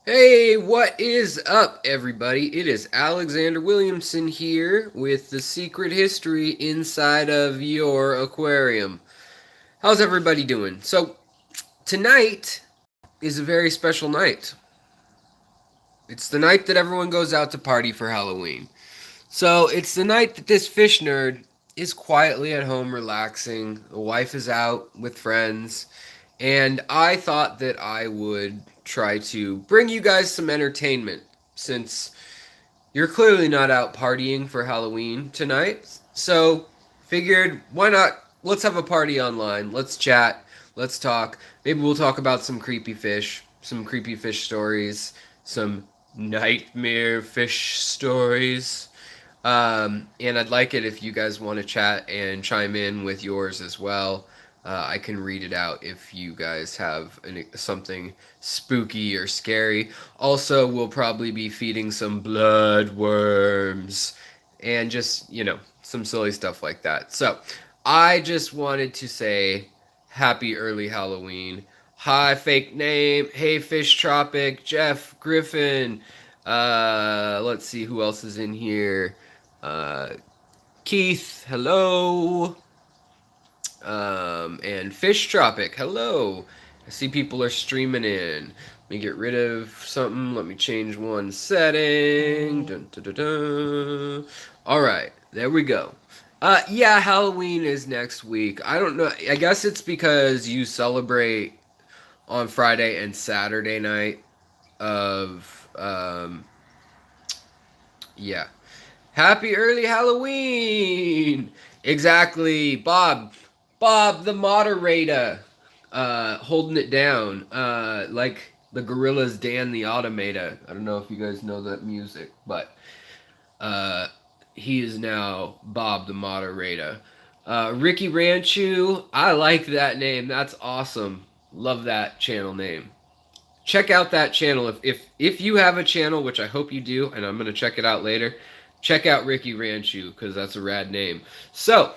Hey, what is up, everybody? It is Alexander Williamson here with the secret history inside of your aquarium. How's everybody doing? So, tonight is a very special night. It's the night that everyone goes out to party for Halloween. So, it's the night that this fish nerd is quietly at home relaxing. The wife is out with friends. And I thought that I would try to bring you guys some entertainment since you're clearly not out partying for Halloween tonight. So, figured why not? Let's have a party online. Let's chat. Let's talk. Maybe we'll talk about some creepy fish stories, some nightmare fish stories. And I'd like it if you guys want to chat and chime in with yours as well. I can read it out if you guys have something spooky or scary. Also, we'll probably be feeding some blood worms and just, some silly stuff like that. So, I just wanted to say happy early Halloween. Hi, fake name. Hey, Fish Tropic. Jeff Griffin. Let's see who else is in here. Uh, Keith, hello. And Fish Tropic, hello. I see people are streaming in. Let me get rid of something. Let me change one setting. Dun, dun, dun, dun. All right, there we go. Yeah, Halloween is next week. I don't know. I guess it's because you celebrate on Friday and Saturday night of yeah. Happy early Halloween! Exactly, Bob. Bob, the moderator, holding it down, like the Gorillas, Dan the Automator. I don't know if you guys know that music, but uh, he is now Bob the moderator. Ricky Ranchu, I like that name. That's awesome. Love that channel name. Check out that channel if you have a channel, which I hope you do, and I'm gonna check it out later. Check out Ricky Ranchu because that's a rad name. So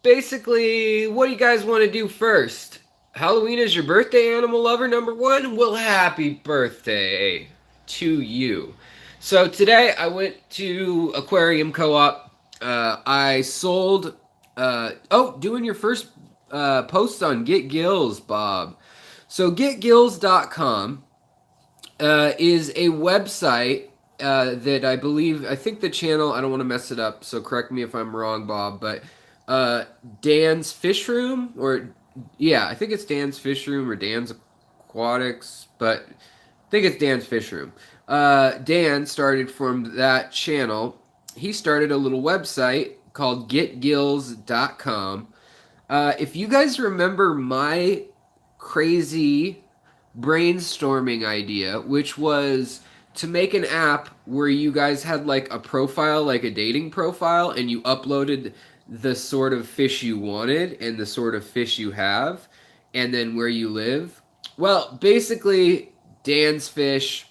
basically, what do you guys want to do first? Halloween is your birthday, animal lover number one? Well, happy birthday to you. So today I went to Aquarium Co-op. I sold. Doing your first post on Get Gills, Bob. So getgills.com is a website that I think the channel, I don't want to mess it up, so correct me if I'm wrong, Bob, but Dan's Fish Room, or yeah, I think it's Dan's Fish Room or Dan's Aquatics, but I think it's Dan's Fish Room. Dan started from that channel. He started a little website called getgills.com. If you guys remember my crazy brainstorming idea, which was to make an app where you guys had like a profile, like a dating profile, and you uploaded the sort of fish you wanted and the sort of fish you have, and then where you live. Well, basically, Dan's Fish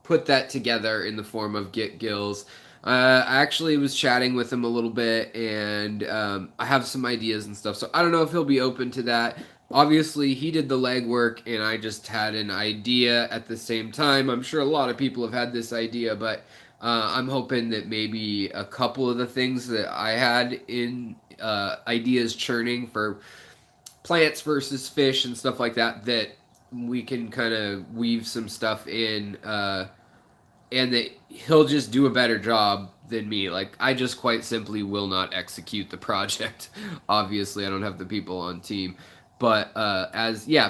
put that together in the form of Get Gills. I actually was chatting with him a little bit, and I have some ideas and stuff. So I don't know if he'll be open to that. Obviously, he did the legwork, and I just had an idea at the same time. I'm sure a lot of people have had this idea, but I'm hoping that maybe a couple of the things that I had in ideas churning for plants versus fish and stuff like that, that we can kind of weave some stuff in, and that he'll just do a better job than me. Like, I just quite simply will not execute the project. Obviously, I don't have the people on team. But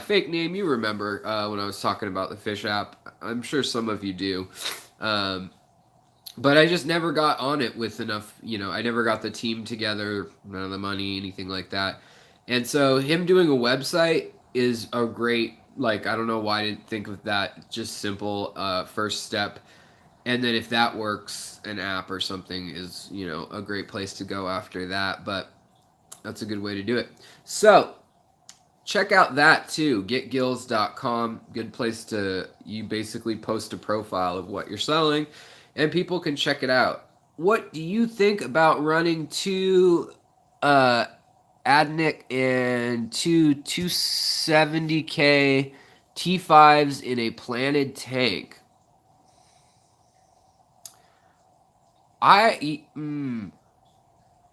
fake name, you remember when I was talking about the fish app. I'm sure some of you do. But I just never got on it with enough, I never got the team together, none of the money, anything like that. And so him doing a website is a great, like, I don't know why I didn't think of that, just simple first step. And then if that works, an app or something is, a great place to go after that. But that's a good way to do it. So check out that too, getgills.com. Good place to, you basically post a profile of what you're selling and people can check it out. What do you think about running two Adnic and two 270K T5s in a planted tank.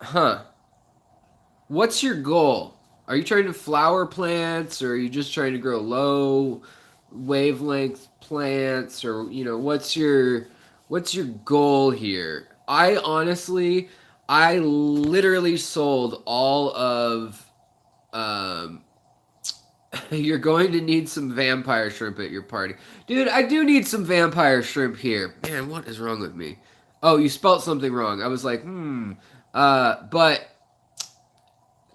Huh. What's your goal? Are you trying to flower plants, or are you just trying to grow low wavelength plants, or what's your goal here? I literally sold all of um you're going to need some vampire shrimp at your party. Dude, I do need some vampire shrimp here. Man, what is wrong with me? Oh, you spelt something wrong. I was like, but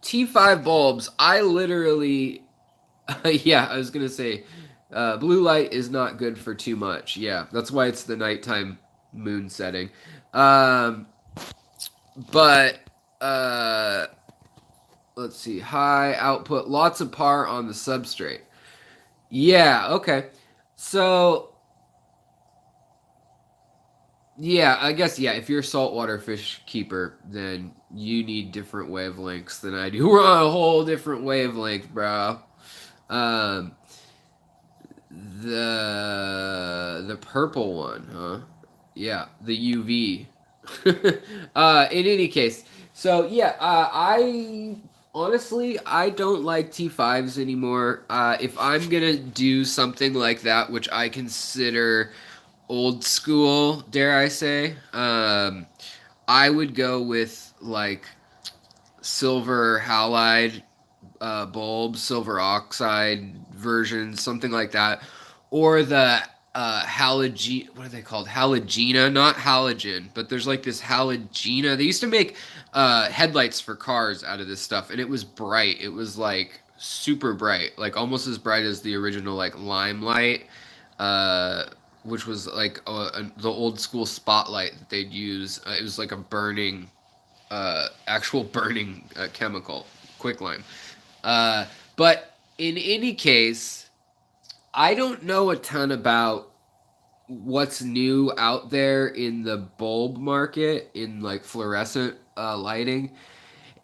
T5 bulbs, I literally, yeah, I was gonna say, blue light is not good for too much. Yeah, that's why it's the nighttime moon setting. Um, but uh, let's see, high output, lots of par on the substrate. Yeah, okay. So yeah, I guess yeah. If you're a saltwater fish keeper, then you need different wavelengths than I do. We're on a whole different wavelength, bro. Um, the purple one, huh? Yeah, the UV. In any case, so yeah, I honestly I don't like T5s anymore. If I'm gonna do something like that, which I consider old school, dare I say, I would go with like silver halide bulbs, silver oxide versions, something like that, or the halogen. What are they called? Halogena, not halogen, but there's like this halogena. They used to make headlights for cars out of this stuff, and it was bright. It was like super bright, like almost as bright as the original like limelight. Which was like the old school spotlight that they'd use. It was like a burning, actual burning chemical, quicklime. Uh, but in any case, I don't know a ton about what's new out there in the bulb market in like fluorescent lighting.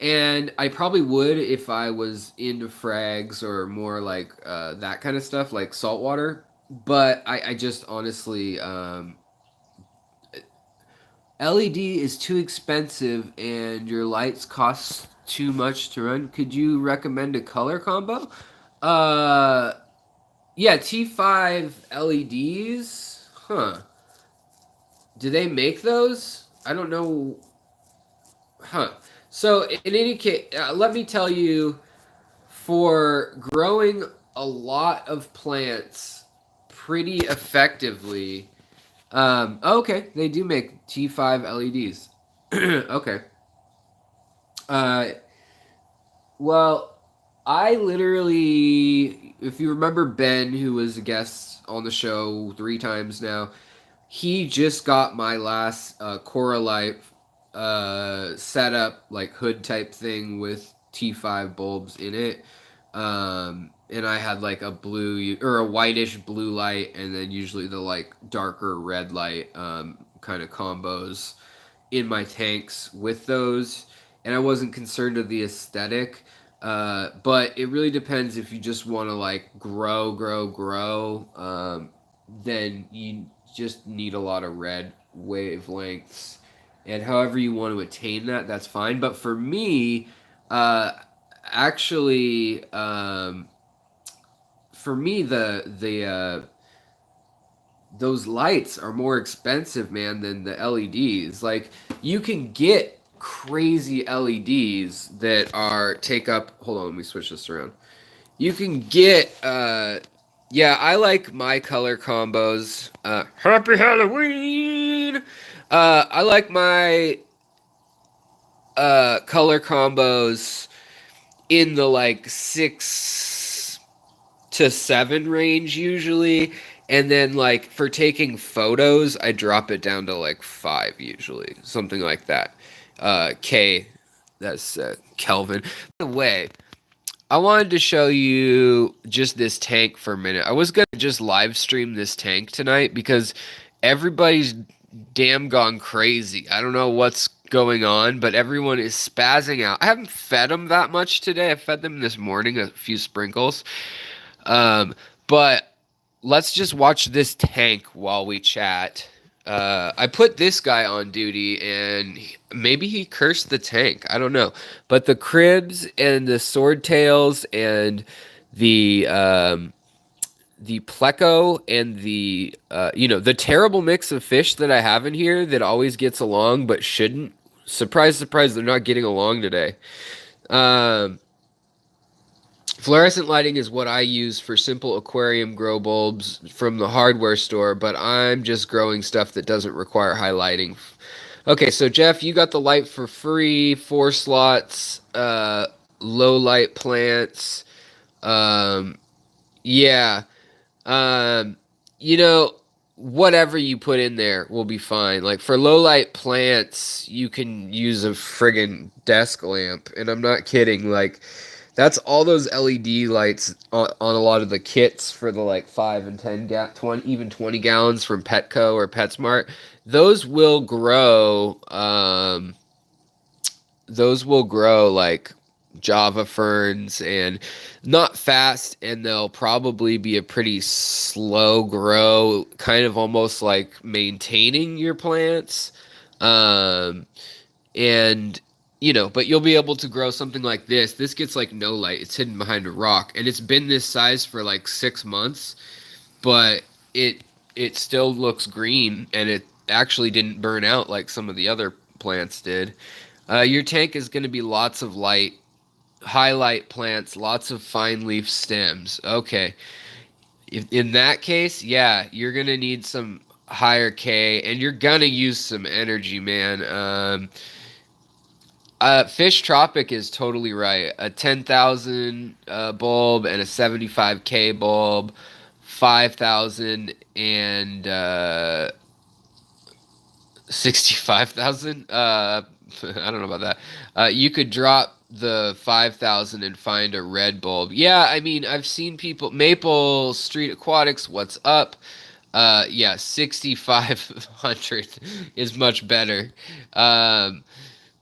And I probably would if I was into frags or more like that kind of stuff, like saltwater. But I just honestly, LED is too expensive and your lights cost too much to run. Could you recommend a color combo? Uh, yeah, T5 LEDs. Huh. Do they make those? I don't know. Huh. So, in any case, let me tell you, for growing a lot of plants pretty effectively. Okay, they do make T5 LEDs. Okay. Uh, well, I literally, if you remember Ben, who was a guest on the show 3 times now, he just got my last Coralite setup, like hood type thing with T5 bulbs in it. And I had like a blue or a whitish blue light, and then usually the like darker red light kind of combos in my tanks with those. And I wasn't concerned of the aesthetic. But it really depends if you just want to like grow. Then you just need a lot of red wavelengths. And however you want to attain that, that's fine. But for me, uh, actually, for me, the those lights are more expensive, man, than the LEDs. Like you can get crazy LEDs that are take up. Hold on, let me switch this around. You can get yeah, I like my color combos. Happy Halloween. I like my color combos in the like 6 to 7 range usually. And then like for taking photos, I drop it down to like 5 usually. Something like that. K, that's Kelvin. By the way, I wanted to show you just this tank for a minute. I was going to just live stream this tank tonight because everybody's damn gone crazy. I don't know what's going on, but everyone is spazzing out. I haven't fed them that much today. I fed them this morning a few sprinkles. Um, but let's just watch this tank while we chat. I put this guy on duty, and maybe he cursed the tank. I don't know. But the cribs and the swordtails and the pleco and the terrible mix of fish that I have in here that always gets along but shouldn't. Surprise, surprise, they're not getting along today. Um, Fluorescent lighting is what I use for simple aquarium grow bulbs from the hardware store, but I'm just growing stuff that doesn't require high lighting. Okay, so Jeff, you got the light for free, 4 slots, low light plants. Um, yeah. Um, you know, whatever you put in there will be fine. Like for low light plants, you can use a friggin' desk lamp, and I'm not kidding. Like that's all those LED lights on a lot of the kits for the like 5 and 10 20, even 20 gallons from Petco or PetSmart. Those will grow. Those will grow like Java ferns and not fast, and they'll probably be a pretty slow grow, kind of almost like maintaining your plants. Um, and but you'll be able to grow something like this. This gets like no light. It's hidden behind a rock, and it's been this size for like 6 months, but it still looks green, and it actually didn't burn out like some of the other plants did. Your tank is going to be lots of light, highlight plants, lots of fine leaf stems. Okay. In that case, yeah, you're going to need some higher K, and you're going to use some energy, man. Fish Tropic is totally right. A 10,000 bulb and a 75K bulb, 5,000 and 65,000. I don't know about that. You could drop the 5,000 and find a red bulb. Yeah, I mean, I've seen people. Maple Street Aquatics, what's up? Yeah, 6,500 is much better. Um,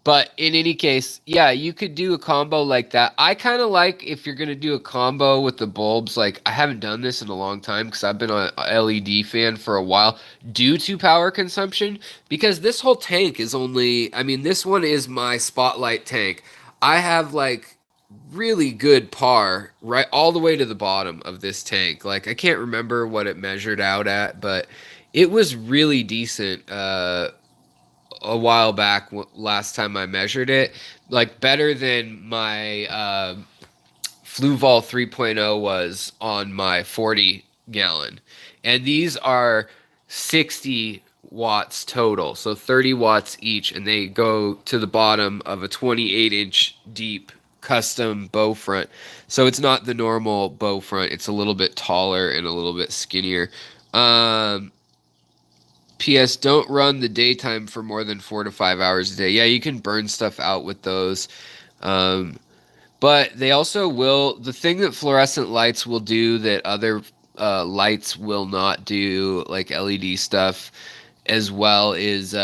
but in any case, yeah, you could do a combo like that. I kind of like if you're gonna do a combo with the bulbs. Like I haven't done this in a long time because I've been a LED fan for a while due to power consumption. Because this whole tank is only, I mean, this one is my spotlight tank. I have like really good par right all the way to the bottom of this tank. Like I can't remember what it measured out at, but it was really decent. A while back last time I measured it, like better than my Fluval 3.0 was on my 40 gallon. And these are 60 watts total, so 30 watts each, and they go to the bottom of a 28-inch deep custom bow front. So it's not the normal bow front, it's a little bit taller and a little bit skinnier. P.S. Don't run the daytime for more than 4 to 5 hours a day. Yeah, you can burn stuff out with those. Um, but they also will, the thing that fluorescent lights will do that other lights will not do, like LED stuff as well, is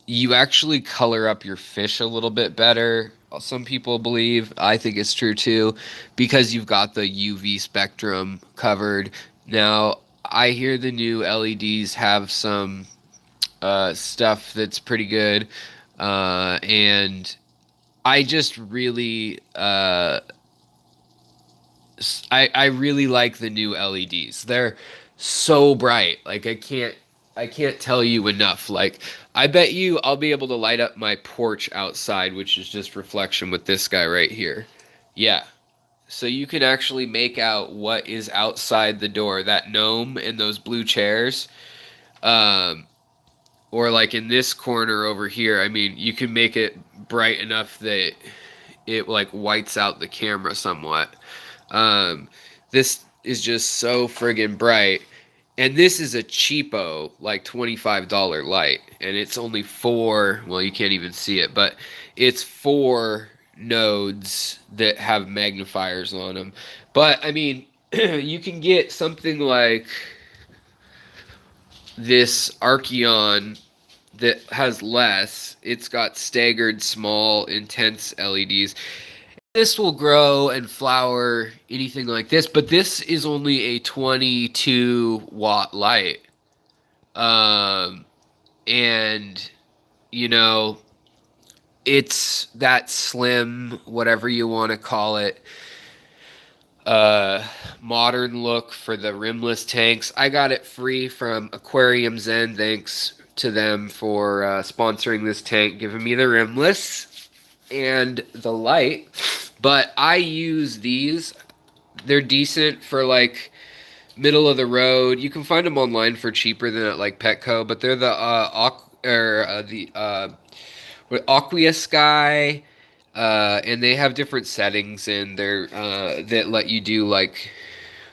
you actually color up your fish a little bit better. Some people believe, I think it's true too, because you've got the UV spectrum covered. Now, I hear the new LEDs have some stuff that's pretty good, and I just really, I really like the new LEDs. They're so bright. Like I can't tell you enough. Like I bet you I'll be able to light up my porch outside, which is just reflection with this guy right here. Yeah. So you can actually make out what is outside the door, that gnome and those blue chairs. Um, or like in this corner over here, I mean, you can make it bright enough that it like whites out the camera somewhat. Um, this is just so friggin' bright. And this is a cheapo, like $25 light. And it's only four, well, you can't even see it, but it's four nodes that have magnifiers on them. But, I mean, you can get something like this Archeon that has less. It's got staggered, small, intense LEDs. this will grow and flower anything like this, but this is only a 22-watt light. Um, and, you know, it's that slim, whatever you want to call it, modern look for the rimless tanks. I got it free from Aquarium Zen. Thanks to them for sponsoring this tank, giving me the rimless and the light. But I use these. They're decent for like middle of the road. You can find them online for cheaper than at like Petco, but they're the Aqua Sky, and they have different settings in there that let you do like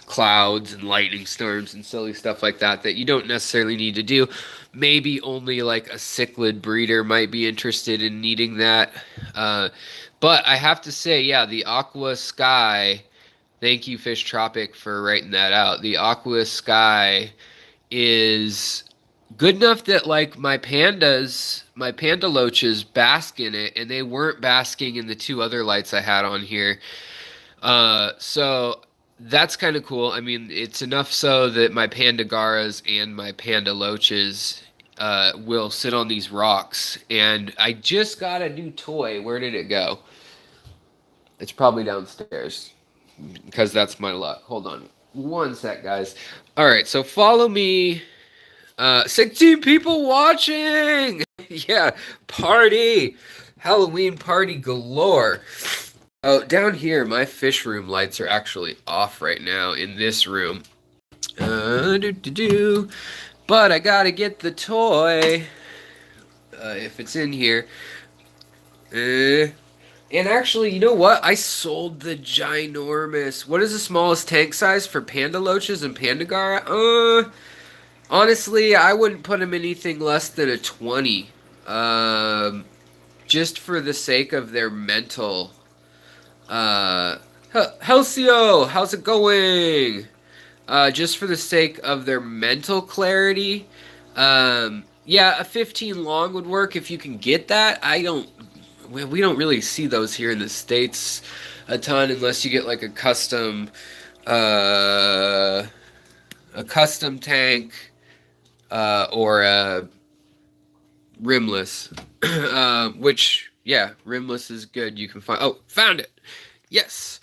clouds and lightning storms and silly stuff like that that you don't necessarily need to do. Maybe only like a cichlid breeder might be interested in needing that. But I have to say, yeah, the Aqua Sky. Thank you, Fish Tropic, for writing that out. The Aqua Sky is good enough that like my panda loaches bask in it, and they weren't basking in the two other lights I had on here. So that's kind of cool. I mean, it's enough so that my panda garas and my panda loaches will sit on these rocks. And I just got a new toy. Where did it go? It's probably downstairs because that's my luck. Hold on one sec, guys. All right, so follow me. 16 people watching. Yeah, party. Halloween party galore. Oh, down here, my fish room lights are actually off right now in this room. But I gotta get the toy. If it's in here. And actually, you know what? I sold the ginormous. What is the smallest tank size for panda loaches and pandagara? Honestly, I wouldn't put them anything less than a 20. Just for the sake of their mental. Halcyo, how's it going? Just for the sake of their mental clarity. Yeah, a 15 long would work if you can get that. We don't really see those here in the States a ton unless you get like a custom tank or a rimless. Which, yeah, rimless is good. You can find. Oh, found it. Yes,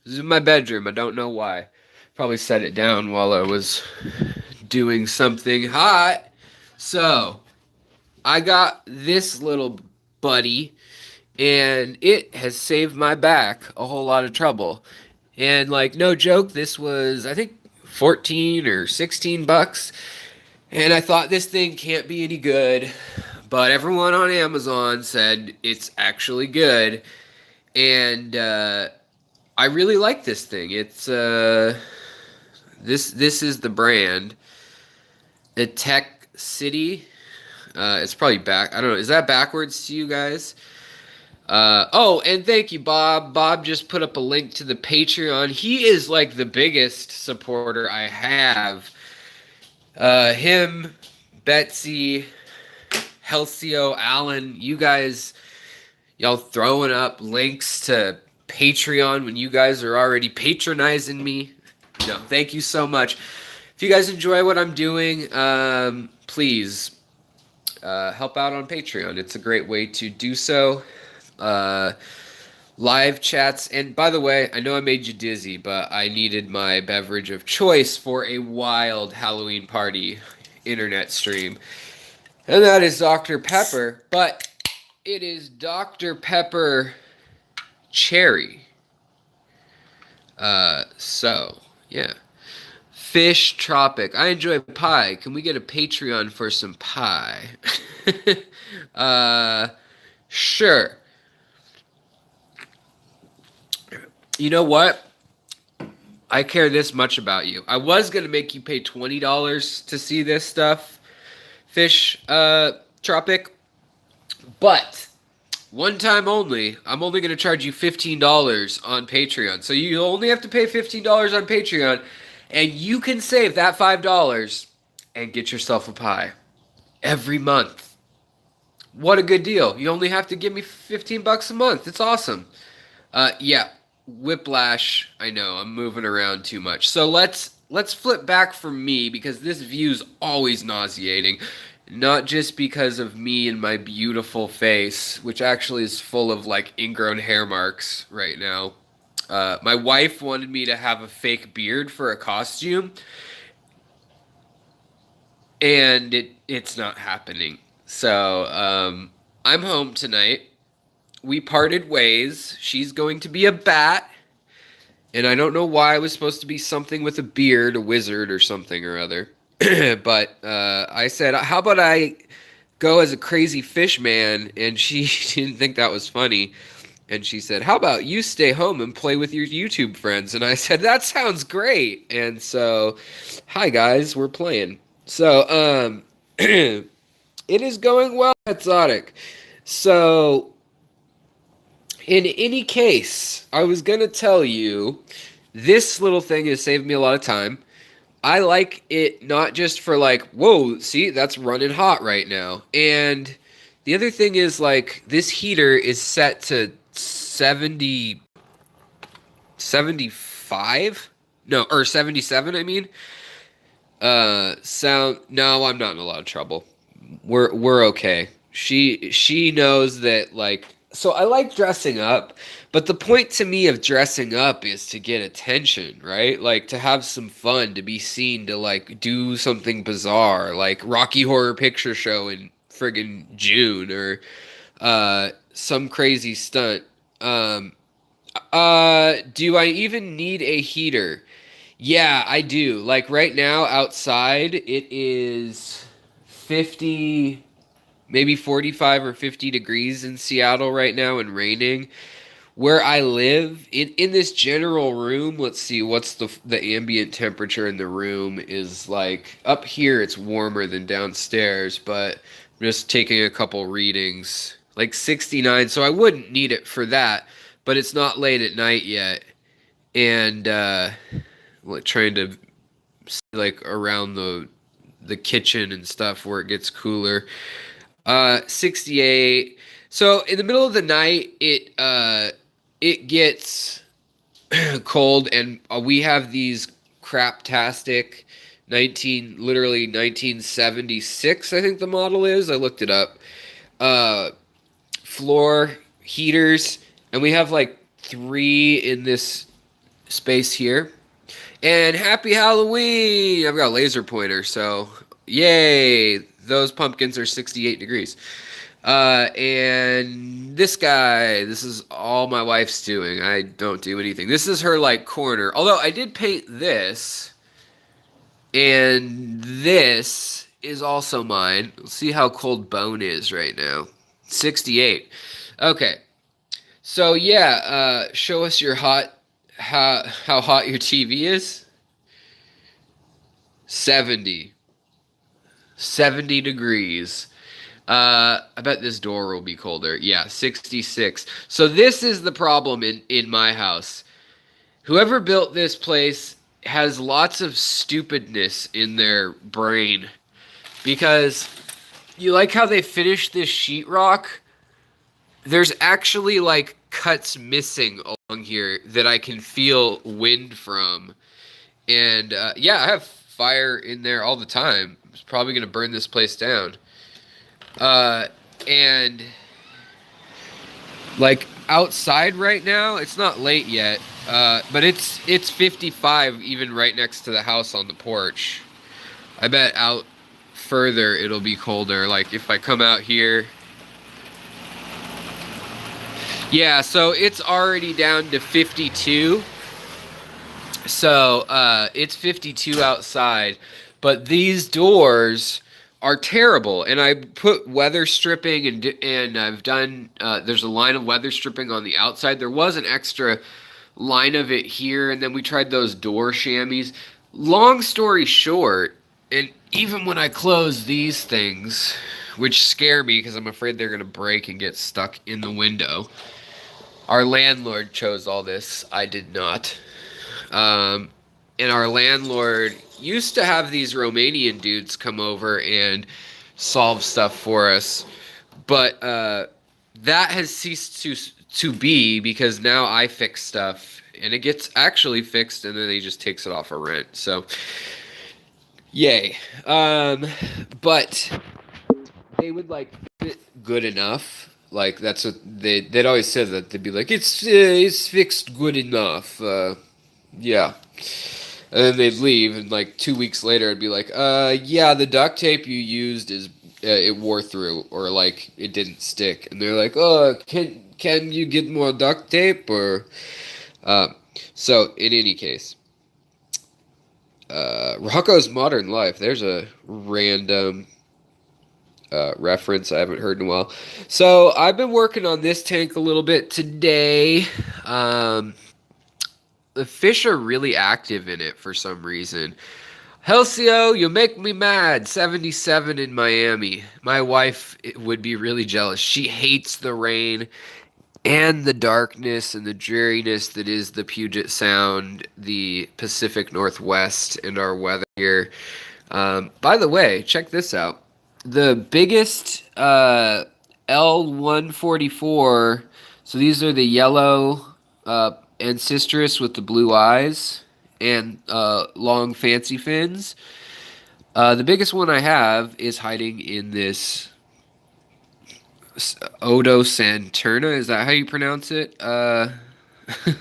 this is in my bedroom. I don't know why. Probably set it down while I was doing something hot. So I got this little buddy. And it has saved my back a whole lot of trouble. And like, no joke, this was, I think, 14 or 16 bucks. And I thought this thing can't be any good. But everyone on Amazon said it's actually good. And I really like this thing. It's this is the brand. The Tech City. It's probably back. I don't know. Is that backwards to you guys? Oh, and thank you, Bob. Bob just put up a link to the Patreon. He is like the biggest supporter I have. Him, Betsy, Halcyo, Alan, you guys, y'all throwing up links to Patreon when you guys are already patronizing me. No, thank you so much. If you guys enjoy what I'm doing, please help out on Patreon. It's a great way to do so. Live chats, and by the way, I know I made you dizzy, but I needed my beverage of choice for a wild Halloween party internet stream, and that is Dr. Pepper, but it is Dr. Pepper Cherry. So, yeah. Fish Tropic. I enjoy pie. Can we get a Patreon for some pie? Sure. You know what? I care this much about you. I was going to make you pay $20 to see this stuff, Fish Tropic, but one time only. I'm only going to charge you $15 on Patreon. So you only have to pay $15 on Patreon, and you can save that $5 and get yourself a pie every month. What a good deal. You only have to give me $15 a month. It's awesome. Yeah, whiplash. I know I'm moving around too much. So let's flip back from me because this view's always nauseating. Not just because of me and my beautiful face, which actually is full of like ingrown hair marks right now. My wife wanted me to have a fake beard for a costume, and it's not happening. So I'm home tonight. We parted ways. She's going to be a bat, and I don't know why I was supposed to be something with a beard, a wizard or something or other. But I said, "How about I go as a crazy fish man?" And she didn't think that was funny. And she said, "How about you stay home and play with your YouTube friends?" And I said, "That sounds great." And so, hi guys, we're playing. So, it is going well, Exotic. So, in any case, I was gonna tell you, this little thing has saved me a lot of time. I like it not just for like, whoa, see, that's running hot right now. And the other thing is like this heater is set to 75? No, or 77, I mean. Sound no, I'm not in a lot of trouble. We're okay. She knows that like so I like dressing up, but the point to me of dressing up is to get attention, right? Like to have some fun, to be seen, to like do something bizarre, like Rocky Horror Picture Show in friggin' June or some crazy stunt. Um do I even need a heater? Yeah, I do. Like right now outside, it is 50, maybe 45 or 50 degrees in Seattle right now and raining. Where I live, in this general room, let's see, what's the ambient temperature in the room is like up here it's warmer than downstairs, but I'm just taking a couple readings. Like 69, so I wouldn't need it for that, but it's not late at night yet. And like trying to like around the kitchen and stuff where it gets cooler. 68. So in the middle of the night, it gets cold, and we have these craptastic 1976, I think the model is. I looked it up. Uh, Floor heaters, and we have like three in this space here. And happy Halloween! I've got a laser pointer, so yay! Those pumpkins are 68 degrees. And this guy, this is all my wife's doing. I don't do anything. This is her like corner. Although I did paint this, and this is also mine. Let's see how cold Bone is right now. 68. Okay. So yeah, show us your how hot your TV is. 70. 70 degrees. I bet this door will be colder. Yeah, 66. So this is the problem in my house. Whoever built this place has lots of stupidness in their brain. Because you like how they finished this sheetrock? There's actually like cuts missing along here that I can feel wind from. And yeah, I have fire in there all the time. It's probably going to burn this place down. And like outside right now, it's not late yet, but it's 55 even right next to the house on the porch. I bet out further it'll be colder. Like if I come out here. Yeah, so it's already down to 52. So it's 52 outside, but these doors are terrible. And I put weather stripping and I've done. There's a line of weather stripping on the outside. There was an extra line of it here, and then we tried those door chamois. Long story short, and even when I close these things, which scare me because I'm afraid they're gonna break and get stuck in the window. Our landlord chose all this. I did not. And our landlord used to have these Romanian dudes come over and solve stuff for us. But that has ceased to be, because now I fix stuff and it gets actually fixed and then he just takes it off a rent. So yay. But they would like fit good enough. Like that's what they'd always said, that they'd be like, it's fixed good enough. Yeah. And then they'd leave, and like 2 weeks later, I'd be like, yeah, the duct tape you used is it wore through, or like it didn't stick. And they're like, oh, can you get more duct tape, or uh, so in any case, Rocco's Modern Life. There's a random reference I haven't heard in a while. So I've been working on this tank a little bit today. The fish are really active in it for some reason. Halcyo, you make me mad. 77 in Miami. My wife would be really jealous. She hates the rain and the darkness and the dreariness that is the Puget Sound, the Pacific Northwest, and our weather here. By the way, check this out. The biggest L144, so these are the yellow Ancistrus with the blue eyes and long fancy fins. The biggest one I have is hiding in this Odosanterna. Is that how you pronounce it?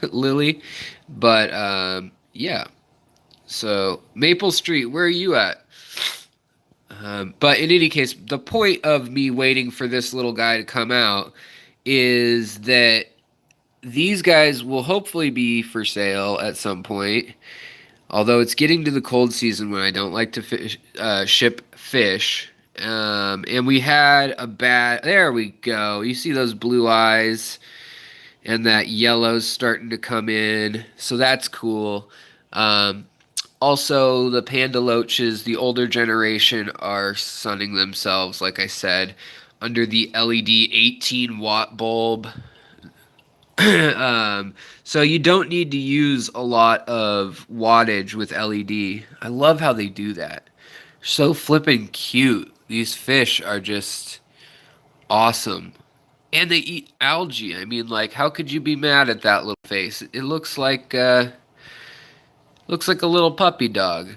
Lily. But yeah. So Maple Street, where are you at? But in any case, the point of me waiting for this little guy to come out is that these guys will hopefully be for sale at some point. Although it's getting to the cold season when I don't like to ship fish. And we had a bad... There we go. You see those blue eyes and that yellow's starting to come in. So that's cool. Also, the panda loaches, the older generation, are sunning themselves, like I said, under the LED 18-watt bulb. So you don't need to use a lot of wattage with LED. I love how they do that. So flippin' cute. These fish are just awesome. And they eat algae. I mean, like, how could you be mad at that little face? It looks like a little puppy dog.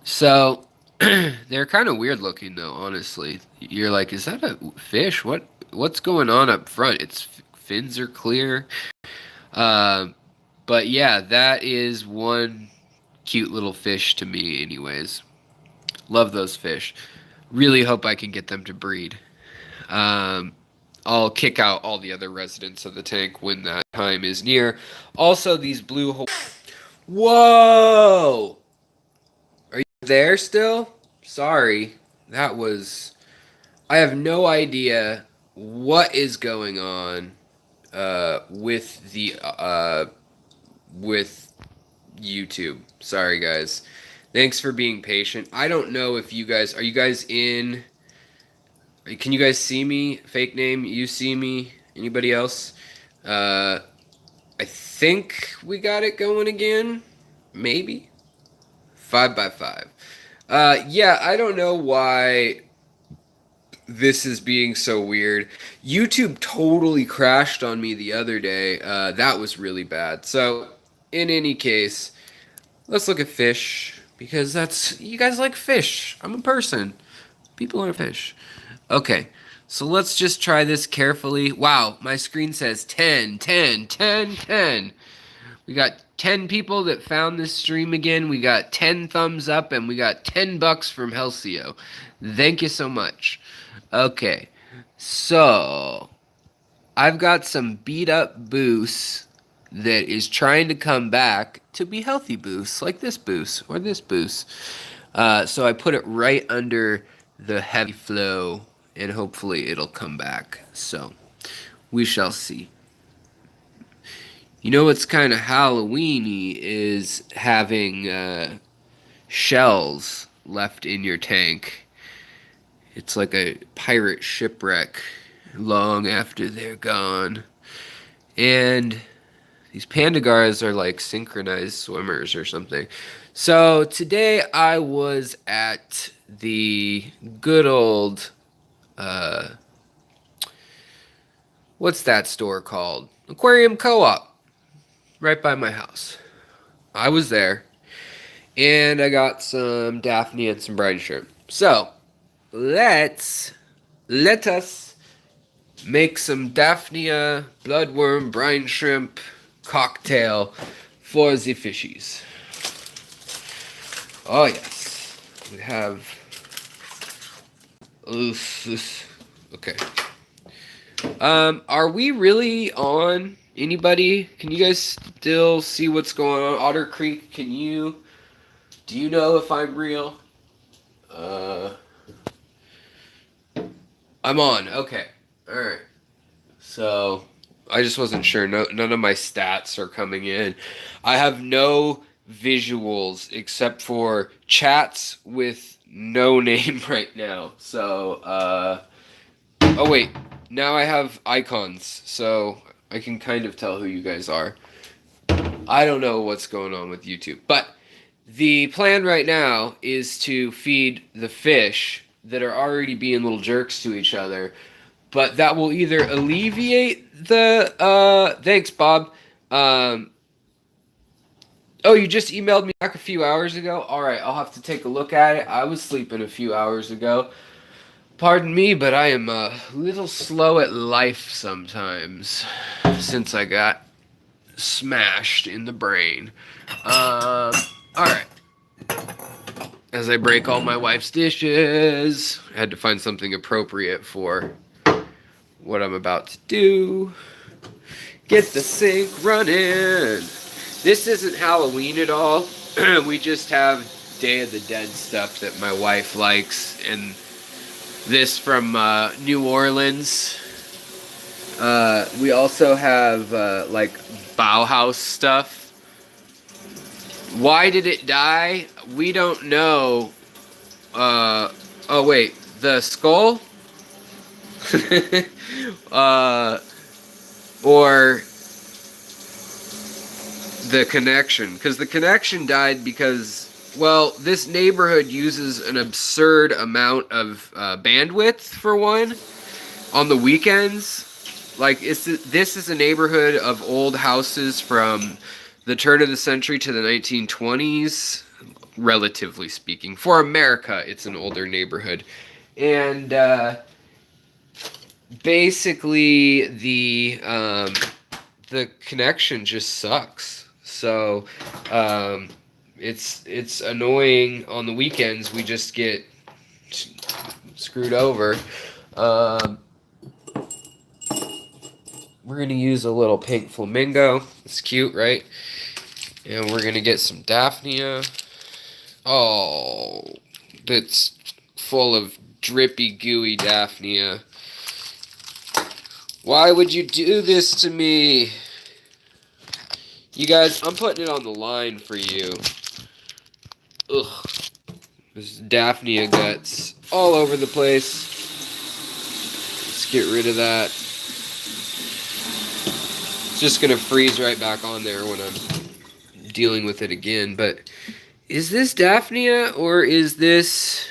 So they're kind of weird looking though, honestly. You're like, is that a fish? What's going on up front? Its fins are clear. But yeah, that is one cute little fish to me anyways. Love those fish. Really hope I can get them to breed. I'll kick out all the other residents of the tank when that time is near. Also, these blue holes. Whoa! Are you there still? Sorry. That was... I have no idea what is going on with the with YouTube. Sorry guys. Thanks for being patient. I don't know if you guys... Are you guys in... Can you guys see me? Fake name, you see me? Anybody else? I think we got it going again. Maybe. 5x5. Yeah, I don't know why this is being so weird. YouTube totally crashed on me the other day. That was really bad. So, in any case, let's look at fish. Because that's... You guys like fish. I'm a person. People are fish. Okay, so let's just try this carefully. Wow, my screen says 10, 10, 10, 10. We got 10 people that found this stream again. We got 10 thumbs up, and we got $10 from Halcyo. Thank you so much. Okay, so I've got some beat up Boos that is trying to come back to be healthy Boos, like this Boos or this Boos. So I put it right under the heavy flow, and hopefully it'll come back. So we shall see. You know what's kind of Halloween-y is having shells left in your tank. It's like a pirate shipwreck long after they're gone. And these pandagars are like synchronized swimmers or something. So today I was at the good old, what what's that store called? Aquarium Co-op, right by my house. I was there, and I got some Daphnia and some brine shrimp. So, let us make some Daphnia bloodworm brine shrimp cocktail for the fishies. Oh yes, we have. Okay. Are we really on? Anybody? Can you guys still see what's going on? Otter Creek, do you know if I'm real? I'm on. Okay. All right. So, I just wasn't sure. None of my stats are coming in. I have no visuals except for chats with no name right now. So, oh wait. Now I have icons, so I can kind of tell who you guys are. I don't know what's going on with YouTube, but the plan right now is to feed the fish that are already being little jerks to each other, but that will either alleviate the, thanks, Bob. Oh, you just emailed me back a few hours ago? Alright, I'll have to take a look at it. I was sleeping a few hours ago. Pardon me, but I am a little slow at life sometimes, since I got smashed in the brain. Alright. As I break all my wife's dishes, I had to find something appropriate for what I'm about to do. Get the sink running. This isn't Halloween at all. We just have Day of the Dead stuff that my wife likes, and this from New Orleans. We also have like Bauhaus stuff. Why did it die? We don't know. Oh wait, the skull? Or the connection. Because the connection died because, well, this neighborhood uses an absurd amount of bandwidth, for one, on the weekends. Like, this is a neighborhood of old houses from the turn of the century to the 1920s, relatively speaking. For America, it's an older neighborhood. And basically, the connection just sucks. So, it's annoying on the weekends. We just get screwed over. We're going to use a little pink flamingo. It's cute, right? And we're going to get some Daphnia. Oh, that's full of drippy, gooey Daphnia. Why would you do this to me? You guys, I'm putting it on the line for you. Ugh. There's Daphnia guts all over the place. Let's get rid of that. It's just going to freeze right back on there when I'm dealing with it again. But is this Daphnia or is this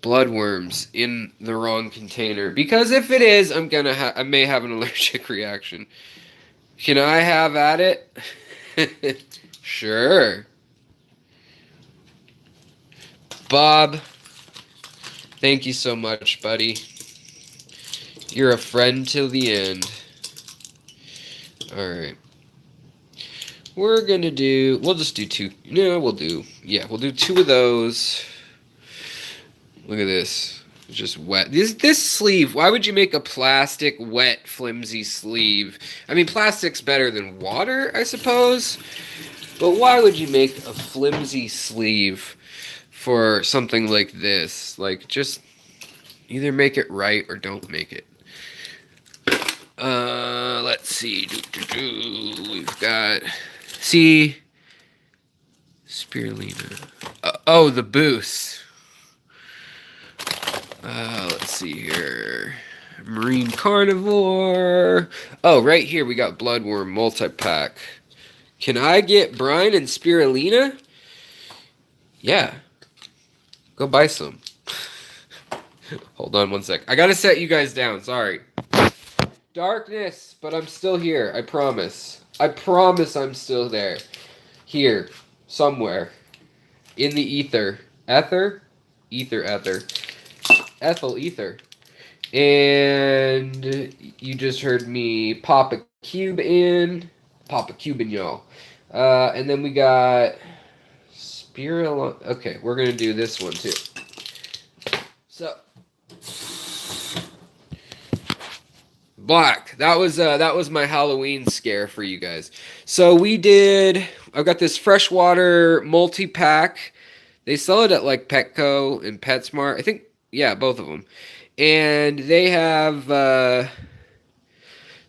bloodworms in the wrong container? Because if it is, I may have an allergic reaction. Can I have at it? Sure. Bob, thank you so much, buddy. You're a friend till the end. Alright. We'll just do two. No, we'll do 2 of those. Look at this. It's just wet. This sleeve, why would you make a plastic, wet, flimsy sleeve? I mean, plastic's better than water, I suppose. But why would you make a flimsy sleeve for something like this? Like, just either make it right or don't make it. Let's see. We've got... See? Spirulina. Oh, the boost. Let's see here. Marine carnivore. Oh, right here we got bloodworm multi-pack. Can I get brine and spirulina? Yeah. Go buy some. Hold on one sec. I gotta set you guys down. Sorry. Darkness, but I'm still here. I promise. I promise I'm still there. Here. Somewhere. In the ether. Ether? Ether. Ethel ether. And you just heard me pop a cube in. Pop a cube in, y'all. And then we got Spiral. Okay, we're going to do this one too. So. Black. That was my Halloween scare for you guys. So I've got this freshwater multi-pack. They sell it at like Petco and PetSmart. I think, yeah, both of them. And they have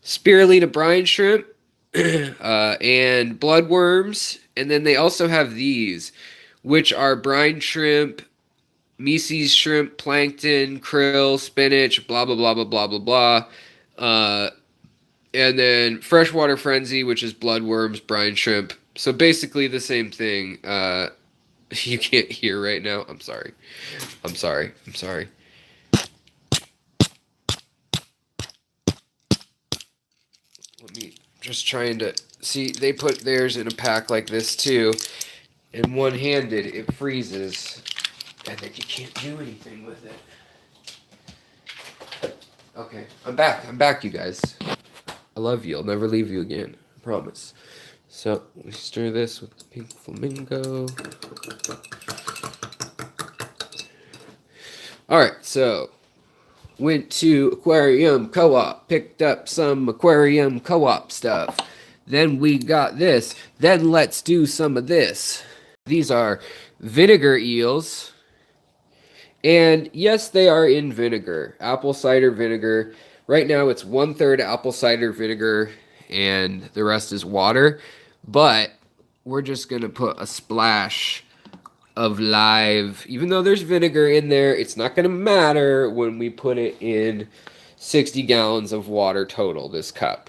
spirulina brine shrimp and bloodworms. And then they also have these, which are brine shrimp, Mises shrimp, plankton, krill, spinach, blah, blah, blah, blah, blah, blah, blah. And then freshwater frenzy, which is bloodworms, brine shrimp. So basically the same thing. You can't hear right now. I'm sorry. Let me just trying to see. They put theirs in a pack like this too. And one-handed, it freezes. And then you can't do anything with it. Okay, I'm back, you guys. I love you. I'll never leave you again. I promise. So, we stir this with the pink flamingo. Alright, so, went to Aquarium Co-op. Picked up some Aquarium Co-op stuff. Then we got this. Then let's do some of this. These are vinegar eels. And yes, they are in vinegar, apple cider vinegar. Right now it's 1/3 apple cider vinegar and the rest is water. But we're just going to put a splash of live, even though there's vinegar in there, it's not going to matter when we put it in 60 gallons of water total, this cup.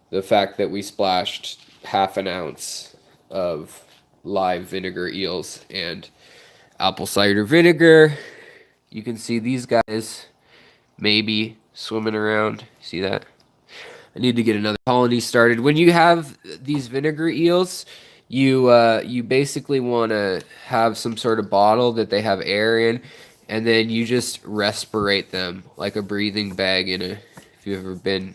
The fact that we splashed half an ounce of live vinegar eels and apple cider vinegar. You can see these guys maybe swimming around. See that? I need to get another colony started. When you have these vinegar eels, you basically want to have some sort of bottle that they have air in, and then you just respirate them like a breathing bag in a. If you've ever been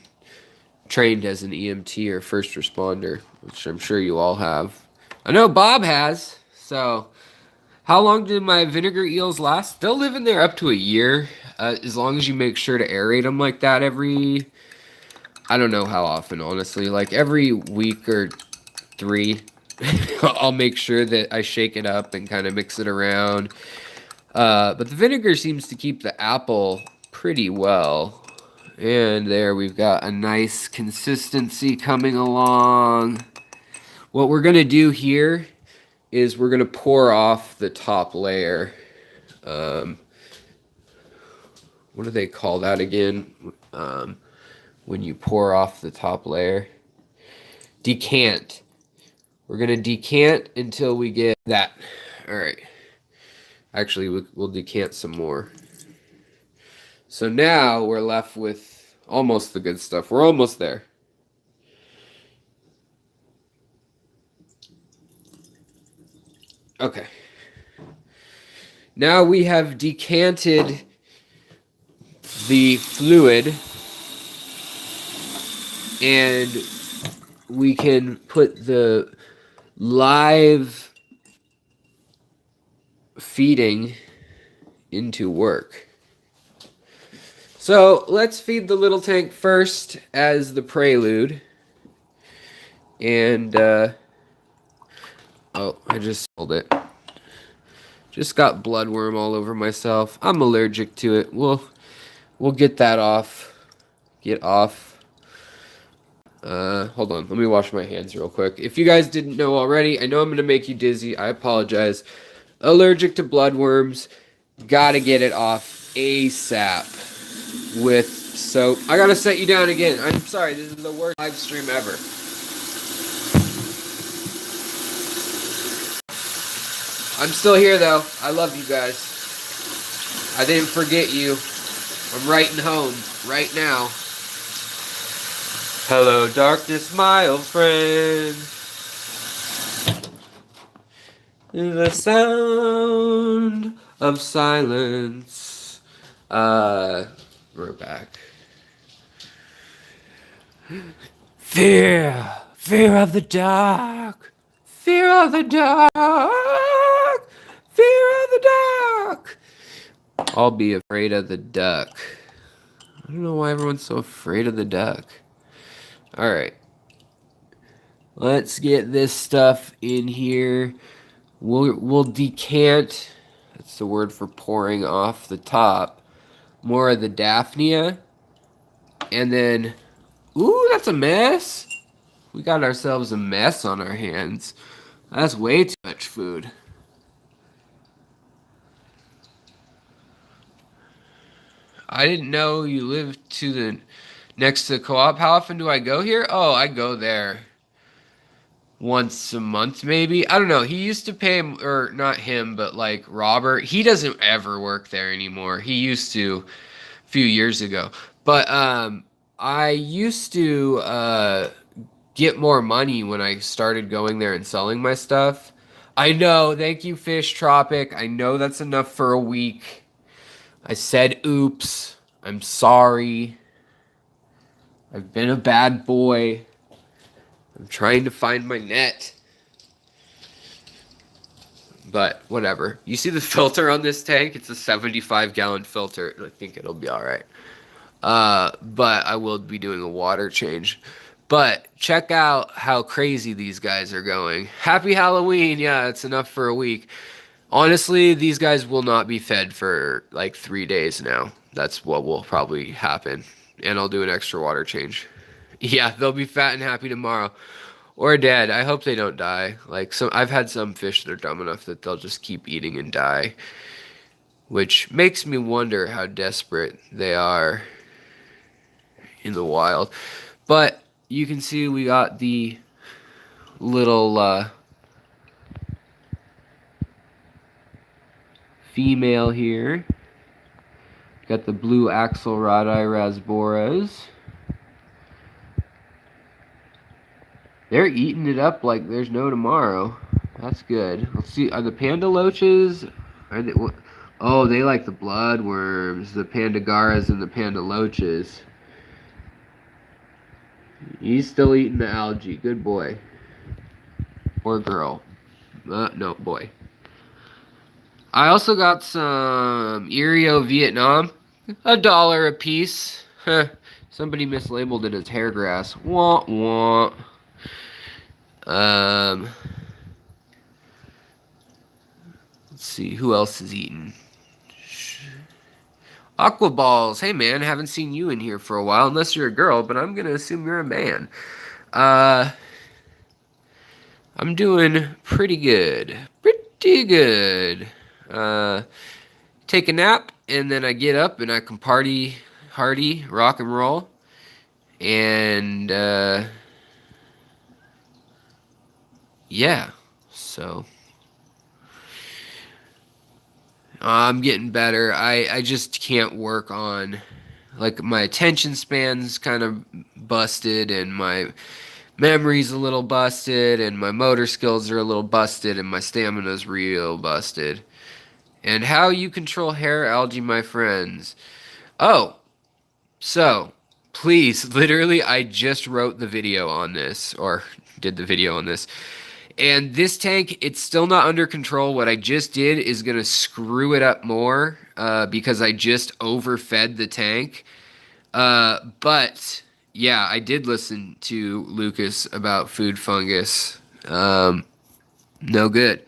trained as an EMT or first responder, which I'm sure you all have. I know Bob has. So. How long did my vinegar eels last? They'll live in there up to a year, as long as you make sure to aerate them like that every, I don't know how often, honestly, like every week or 3, I'll make sure that I shake it up and kind of mix it around. But the vinegar seems to keep the apple pretty well. And there we've got a nice consistency coming along. What we're going to do here is we're going to pour off the top layer. What do they call that again? When you pour off the top layer? Decant. We're going to decant until we get that. All right. Actually, we'll decant some more. So now we're left with almost the good stuff. We're almost there. Okay. Now we have decanted the fluid, and we can put the live feeding into work. So let's feed the little tank first as the prelude. And oh, I just sold it. Just got bloodworm all over myself. I'm allergic to it. We'll get that off. Get off. Hold on. Let me wash my hands real quick. If you guys didn't know already, I know I'm going to make you dizzy. I apologize. Allergic to bloodworms. Gotta get it off ASAP with soap. I gotta set you down again. I'm sorry. This is the worst live stream ever. I'm still here, though. I love you guys. I didn't forget you. I'm writing home right now. Hello, darkness, my old friend. The sound of silence. We're back. Fear of the dark, fear of the dark, fear of the dark. I'll be afraid of the duck. I don't know why everyone's so afraid of the duck. All right, let's get this stuff in here. We'll decant. That's the word for pouring off the top. More of the Daphnia, and then, ooh, that's a mess. We got ourselves a mess on our hands. That's way too much food. I didn't know you lived to the next to the co-op. How often do I go here? Oh, I go there once a month maybe. I don't know. He used to pay him, or not him, but like Robert. He doesn't ever work there anymore. He used to a few years ago. But I used to get more money when I started going there and selling my stuff. I know. Thank you, Fish Tropic. I know that's enough for a week. I said oops. I'm sorry. I've been a bad boy. I'm trying to find my net. But whatever. You see the filter on this tank? It's a 75-gallon filter. I think it'll be alright. But I will be doing a water change. But check out how crazy these guys are going. Happy Halloween. Yeah, it's enough for a week. Honestly, these guys will not be fed for like 3 days now. That's what will probably happen. And I'll do an extra water change. Yeah, they'll be fat and happy tomorrow. Or dead. I hope they don't die. Like I've had some fish that are dumb enough that they'll just keep eating and die. Which makes me wonder how desperate they are in the wild. But you can see we got the little female here. Got the blue Axelrodi rasboras. They're eating it up like there's no tomorrow. That's good. Let's see. Are the panda loaches? Are they? Oh, they like the bloodworms. The pandagaras and the panda loaches. He's still eating the algae. Good boy. Or girl. No, boy. I also got some Erio Vietnam. $1 a piece. Huh. Somebody mislabeled it as hair grass. Wah wah. Let's see, who else is eating? Aqua Balls. Hey man, haven't seen you in here for a while, unless you're a girl, but I'm gonna assume you're a man. I'm doing pretty good. Pretty good. Take a nap, and then I get up and I can party hardy, rock and roll. And yeah, so I'm getting better. I just can't work on, like, my attention span's kind of busted, and my memory's a little busted, and my motor skills are a little busted, and my stamina's real busted. And how you control hair algae, my friends. Oh, so please, literally, I just wrote the video on this, or did the video on this. And this tank, it's still not under control. What I just did is going to screw it up more because I just overfed the tank. But, yeah, I did listen to Lucas about food fungus. No good.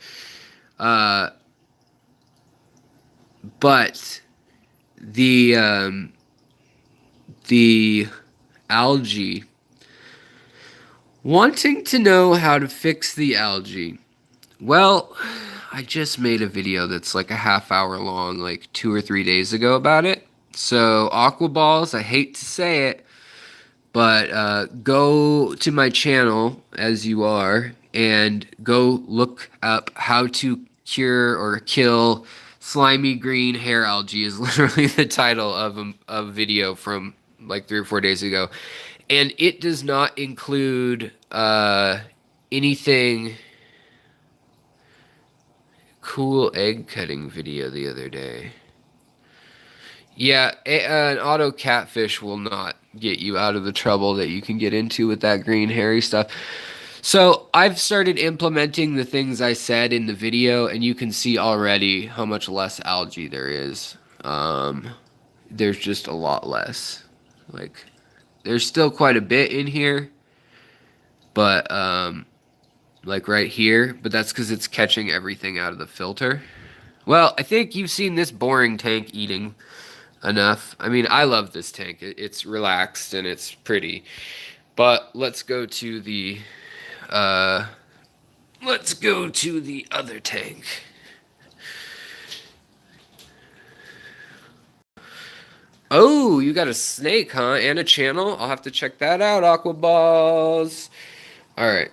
But the algae, wanting to know how to fix the algae. Well, I just made a video that's like a half hour long, like 2 or 3 days ago about it. So Aqua Balls, I hate to say it, but go to my channel as you are and go look up how to cure or kill slimy green hair algae is literally the title of a video from like 3 or 4 days ago. And it does not include anything. Cool egg cutting video the other day. Yeah, an auto catfish will not get you out of the trouble that you can get into with that green hairy stuff. So I've started implementing the things I said in the video, and you can see already how much less algae there is. There's just a lot less. Like, there's still quite a bit in here, but like right here, but that's because it's catching everything out of the filter. Well, I think you've seen this boring tank eating enough. I mean, I love this tank. It's relaxed and it's pretty. But let's go to the other tank. Oh, you got a snake, huh? And a channel? I'll have to check that out, Aqua Balls. All right.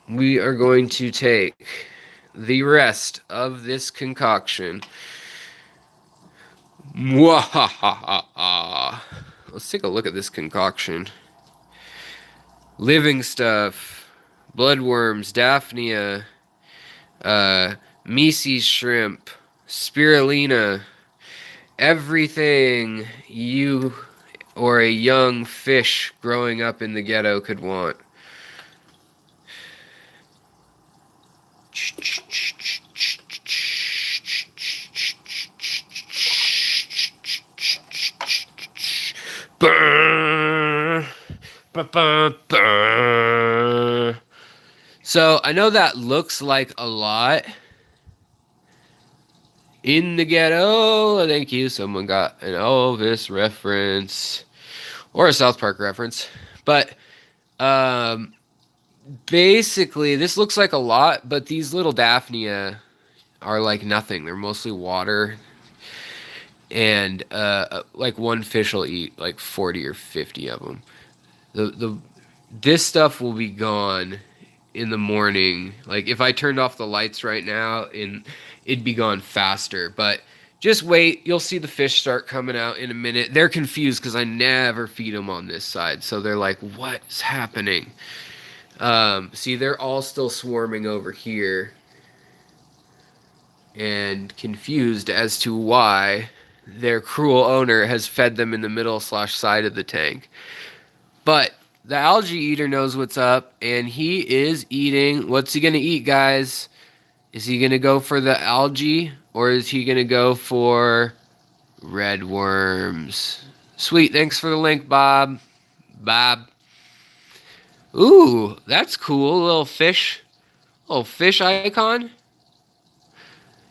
We are going to take the rest of this concoction. Mwahaha. Let's take a look at this concoction. Living stuff, bloodworms, daphnia, Mises shrimp, spirulina, everything you or a young fish growing up in the ghetto could want. So I know that looks like a lot. In the ghetto, thank you. Someone got an Elvis reference or a South Park reference. But basically, this looks like a lot, but these little daphnia are like nothing. They're mostly water. And like one fish will eat like 40 or 50 of them. This stuff will be gone in the morning. Like if I turned off the lights right now, it'd be gone faster. But just wait, you'll see the fish start coming out in a minute. They're confused because I never feed them on this side, so they're like, "What's happening?" See, they're all still swarming over here, and confused as to why their cruel owner has fed them in the middle/side of the tank. But the algae eater knows what's up, and he is eating. What's he going to eat, guys? Is he going to go for the algae, or is he going to go for red worms? Sweet, thanks for the link, Bob. Bob. Ooh, that's cool. Little fish icon.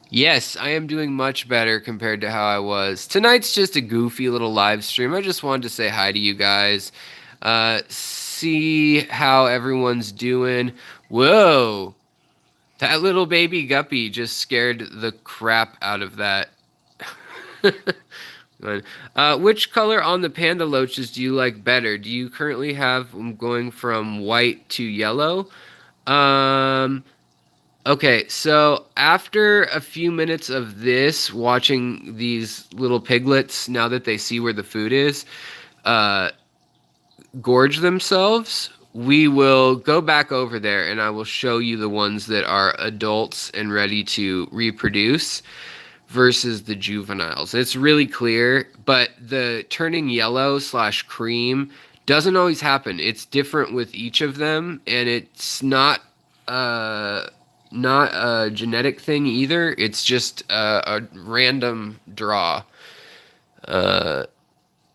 Yes, I am doing much better compared to how I was. Tonight's just a goofy little live stream. I just wanted to say hi to you guys. See how everyone's doing. Whoa, that little baby guppy just scared the crap out of that. Which color on the panda loaches do you like better? Do you currently have them going from white to yellow? Okay, so after a few minutes of this, watching these little piglets, now that they see where the food is, gorge themselves, we will go back over there and I will show you the ones that are adults and ready to reproduce versus the juveniles. It's really clear, but the turning yellow/cream doesn't always happen. It's different with each of them, and it's not a genetic thing either. It's just a random draw.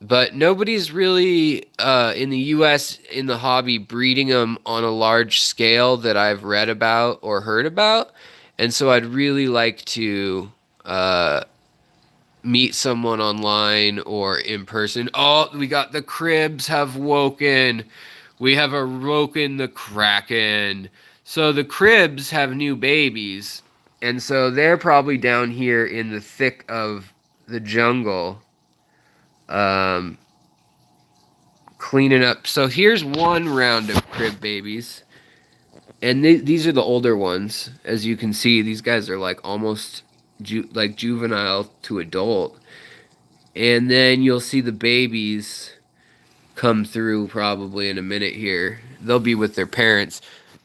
But nobody's really in the U.S. in the hobby breeding them on a large scale that I've read about or heard about. And so I'd really like to meet someone online or in person. Oh, we got the cribs have woken. We have awoken the Kraken. So the cribs have new babies. And so they're probably down here in the thick of the jungle. Cleaning up. So here's one round of crib babies. And these are the older ones. As you can see, these guys are like almost like juvenile to adult. And then you'll see the babies come through probably in a minute here. They'll be with their parents.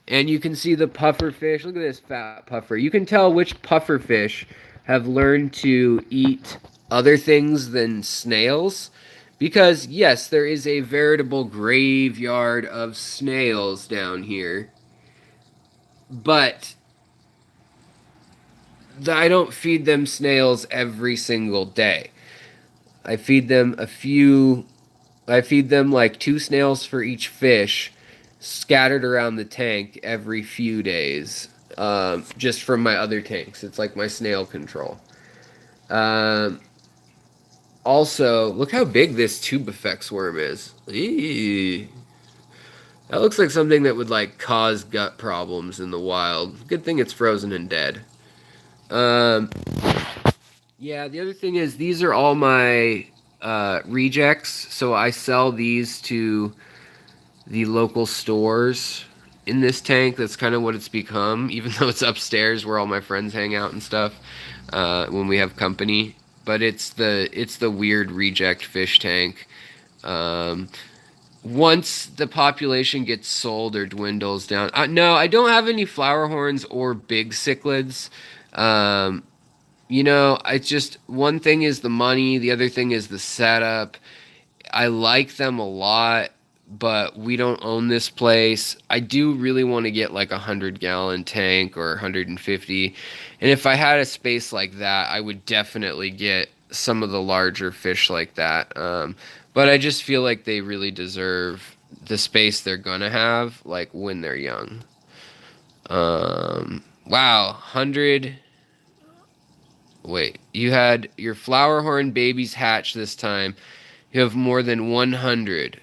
And you can see the puffer fish. Look at this fat puffer. You can tell which puffer fish have learned to eat other things than snails. Because, yes, there is a veritable graveyard of snails down here. But I don't feed them snails every single day. I feed them like 2 snails for each fish scattered around the tank every few days, just from my other tanks. It's like my snail control. Also, look how big this tubifex worm is. Eee. That looks like something that would like cause gut problems in the wild. Good thing it's frozen and dead. Yeah, the other thing is these are all my rejects, so I sell these to the local stores in this tank. That's kind of what it's become, even though it's upstairs where all my friends hang out and stuff when we have company. But it's the weird reject fish tank. Once the population gets sold or dwindles down, no, I don't have any flower horns or big cichlids. You know, it's just one thing is the money, the other thing is the setup. I like them a lot, but we don't own this place. I do really want to get like a 100-gallon tank or 150. And if I had a space like that, I would definitely get some of the larger fish like that. But I just feel like they really deserve the space they're gonna have, like when they're young. Wow, 100. Wait, you had your flower horn babies hatch this time. You have more than 100.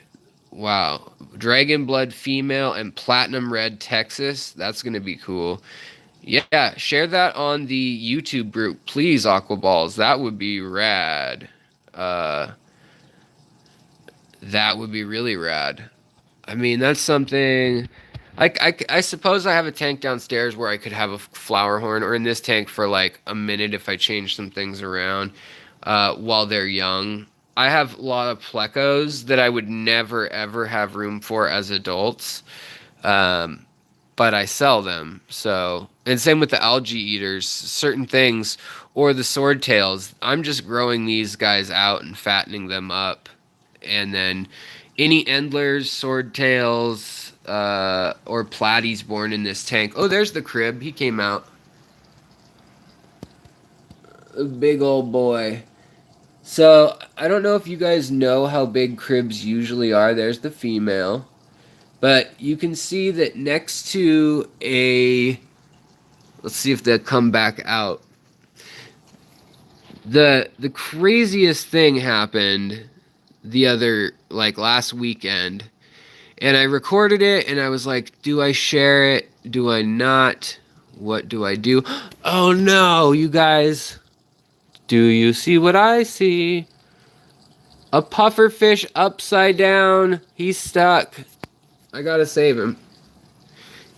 Wow. Dragon blood female and platinum red Texas. That's going to be cool. Yeah, share that on the YouTube group, please, Aquaballs. That would be rad. That would be really rad. I mean, that's something... I suppose I have a tank downstairs where I could have a flower horn, or in this tank for like a minute if I change some things around while they're young. I have a lot of plecos that I would never ever have room for as adults, but I sell them. So, and same with the algae eaters, certain things, or the swordtails. I'm just growing these guys out and fattening them up, and then any endlers, swordtails, or platies born in this tank. Oh, there's the crib. He came out. A big old boy. So, I don't know if you guys know how big cribs usually are. There's the female. But you can see that next to a... Let's see if they'll come back out. The craziest thing happened last weekend. And I recorded it, and I was like, do I share it? Do I not? What do I do? Oh no, you guys. Do you see what I see? A pufferfish upside down. He's stuck. I gotta save him.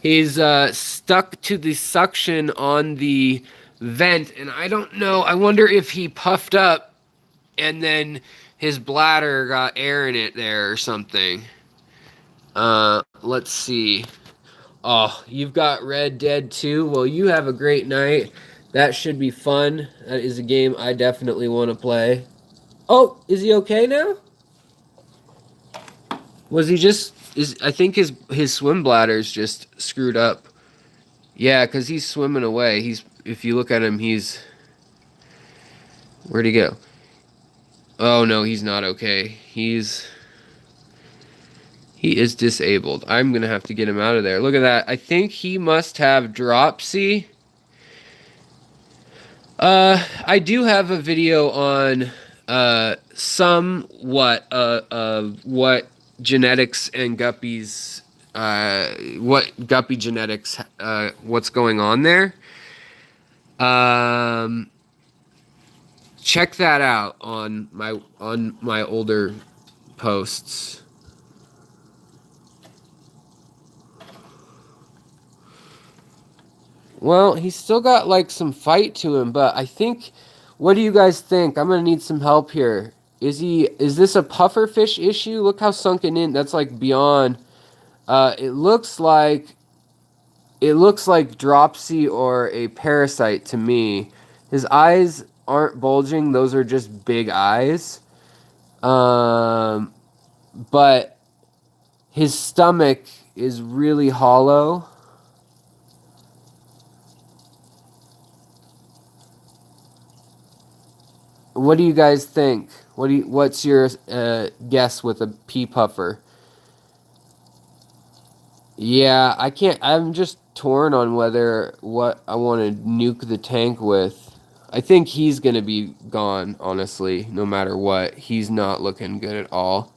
He's stuck to the suction on the vent, and I don't know. I wonder if he puffed up, and then his bladder got air in it there or something. Let's see. Oh, you've got Red Dead 2. Well, you have a great night. That should be fun. That is a game I definitely want to play. Oh, is he okay now? Was he just... I think his swim bladder's just screwed up. Yeah, because he's swimming away. If you look at him, he's... Where'd he go? Oh, no, he's not okay. He is disabled. I'm going to have to get him out of there. Look at that. I think he must have dropsy. I do have a video on what genetics and guppies, what guppy genetics, what's going on there. Check that out on my older posts. Well, he's still got like some fight to him, but I think, what do you guys think? I'm gonna need some help here. Is this a pufferfish issue? Look how sunken in. That's like beyond. It looks like dropsy or a parasite to me. His eyes aren't bulging; those are just big eyes. But his stomach is really hollow. What do you guys think? What's your guess with a pea puffer? Yeah, I can't. I'm just torn on what I want to nuke the tank with. I think he's gonna be gone, honestly, no matter what. He's not looking good at all.